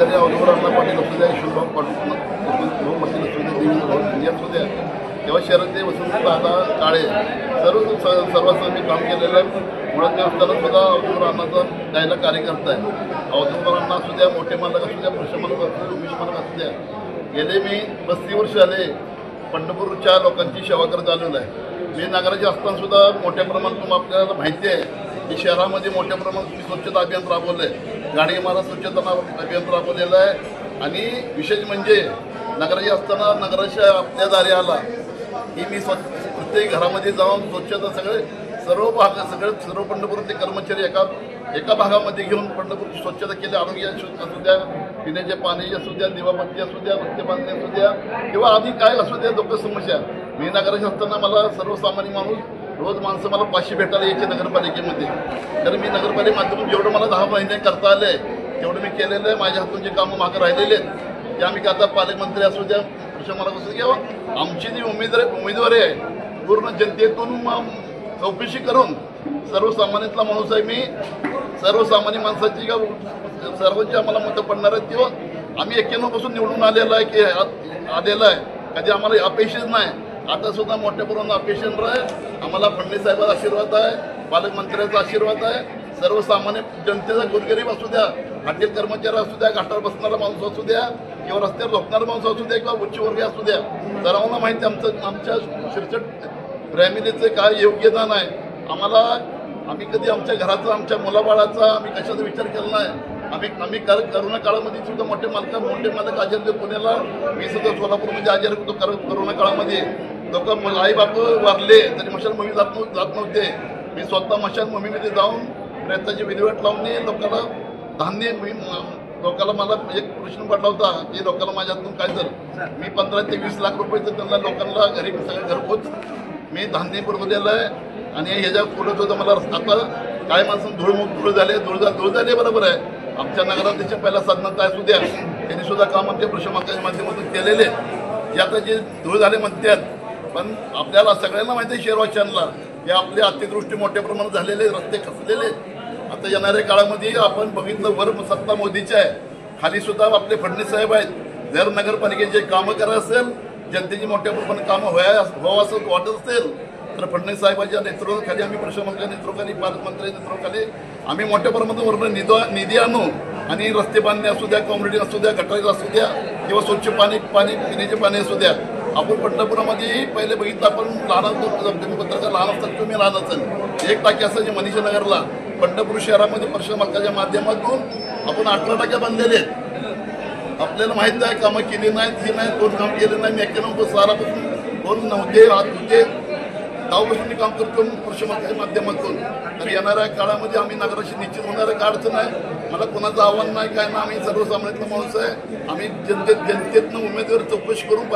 जरी अवधूरांना पाटील असू द्या, यशवंतराव पाटील पाटील असू द्या, देवेंद्र भाऊ शिंदे असू द्या किंवा शरददेव वसंतदादा काळे सर्वांचं मी काम केलेलं आहे. मुळात देवस्थानात सुद्धा अवधूरांनाचा द्यायला कार्यकर्ता आहे. अवधूरांना असू द्या, मोठे मालक असू द्या, पुरुष मालक असू द्या, उमेश मालक असू द्या, गेले मी 35 वर्ष आले पंढरपूरच्या लोकांची सेवा करत आलेलो आहे. मी नगराचे असताना सुद्धा मोठ्या प्रमाणात आपल्याला माहिती आहे की शहरामध्ये मोठ्या प्रमाणात मी स्वच्छता अभियान राबवलं आहे. गाडगे महाराज स्वच्छता अभियान राबवलेलं आहे. आणि विशेष म्हणजे नगराचे असताना नगराच्या आपल्या दारी आला की मी प्रत्येक घरामध्ये जाऊन स्वच्छता सर्व पंढरपूरचे कर्मचारी एका भागामध्ये घेऊन पंढरपूरची स्वच्छता केली. आरोग्य असू द्या, पिण्याच्या पाण्याची असू द्या, दिवाबत्ती असू द्या, रस्ते बांधणे असू द्या किंवा आधी काय असू द्या लोक समस्या. मी नगराध्यक्ष असताना मला सर्वसामान्य माणूस रोज माणसं मला 500 भेटायला यायचे नगरपालिकेमध्ये. तर मी नगरपालिके माध्यमातून जेवढं मला 10 महिने करता आले तेवढं मी केलेलं आहे. माझ्या हातून जे कामं मागं राहिलेले आहेत ते आम्ही आता पालकमंत्री असू द्या, कृषी मला असू द्या, आमची जी उमेदवारी आहे पूर्ण जनतेतून चौकशी करून सर्वसामान्यातला माणूस आहे मी. सर्वसामान्य माणसाची का सर्वांची आम्हाला मतं पडणार आहेत किंवा आम्ही 91 पासून निवडून आलेलं आहे की आलेलं आहे. कधी आम्हाला अपेक्षित नाही. आता सुद्धा मोठ्या प्रमाणात अपेक्षित आहे. आम्हाला फडणवीस साहेबांचा आशीर्वाद आहे, पालकमंत्र्यांचा आशीर्वाद आहे. सर्वसामान्य जनतेचा गोरगरीब असू द्या, हॉटेल कर्मचारी असू द्या, घाटावर बसणारा माणूस असू द्या किंवा रस्त्यावर झोपणारा माणूस असू द्या किंवा उच्चवर्गीय असू द्या, सर्वांना माहिती आमच्या शिरसट फॅमिलीचं काय योगदान आहे. आम्ही कधी आमच्या घराचा, आमच्या मुलाबाळाचा आम्ही कशाचा विचार केला नाही. आम्ही करोना काळामध्ये सुद्धा मोठे मालक आजारी पुण्याला, मी सुद्धा सोलापूरमध्ये आजारी होतो. करोना काळामध्ये लोक आई बाप वारले तरी मशाल मम्मी जात नव्हते. मी स्वतः मशाल मम्मीमध्ये जाऊन प्रयत्नाची विल्हेवाट लावणे, लोकांना धान्य लोकांना मला एक प्रश्न पडला होता की लोकांना माझ्यातून काय झालं. मी 15 ते 20 लाख रुपयाचं त्यांना लोकांना सगळं घरपोच मी धान्य पुरवलेलं आहे. आणि ह्याच्या पुढं सुद्धा मला आता काय माणसं धूळ झाले बरोबर आहे. आमच्या नगराध्यक्ष पहिला साधनात असू द्या, त्यांनी सुद्धा काम आमच्या प्रशासनाच्या माध्यमातून केलेले जे आता जे धूळ झाले म्हणतात. पण आपल्याला सगळ्यांना माहिती आहे शहरवासियांना हे आपली अतिवृष्टी मोठ्या प्रमाणात झालेले, रस्ते खचलेले. आता येणाऱ्या काळामध्ये आपण बघितलं वर सत्ता मोदीची आहे, खाली सुद्धा आपले फडणवीस साहेब आहेत. जर नगरपालिकेचे कामं करायचं असेल, जनतेची मोठ्या प्रमाणात कामं व्हावं असं वाटत असेल तर फडणवीस साहेबांच्या नेतृत्वाखाली, आम्ही प्रशासनाच्या नेतृत्वाखाली, पालकमंत्र्यांच्या नेतृत्वाखाली आम्ही मोठ्या प्रमाणात वरून निधी आणू आणि रस्ते बांधणे असू द्या, कॉम्युनिटी असू द्या, गटारी असू द्या किंवा स्वच्छ पाणी पिण्याचे पाणी असू द्या. आपण पंढरपुरामध्ये पहिले बघितलं, आपण पत्रकार लहान असतात तुम्ही लहान असेल, 1 टाकी असायची मनीषा नगरला. पंढरपूर शहरामध्ये प्रशासनाच्या माध्यमातून आपण 18 बांधलेले आहेत. आपल्याला माहित आहे कामं केली नाहीत, ही नाही, कोण काम केलं नाही. मी 91 सालापासून कोण नव्हते, हात होते, गावपासून काम करतो प्रशासनाच्या माध्यमातून. तर येणाऱ्या काळामध्ये आम्ही नगराशी निश्चित होणाऱ्या काय अडचण आहे. मला कोणाचं आव्हान नाही, काय ना. आम्ही सर्वसामान्यातला माणूस आहे. आम्ही जनतेतनं उमेदवार चौकशी करून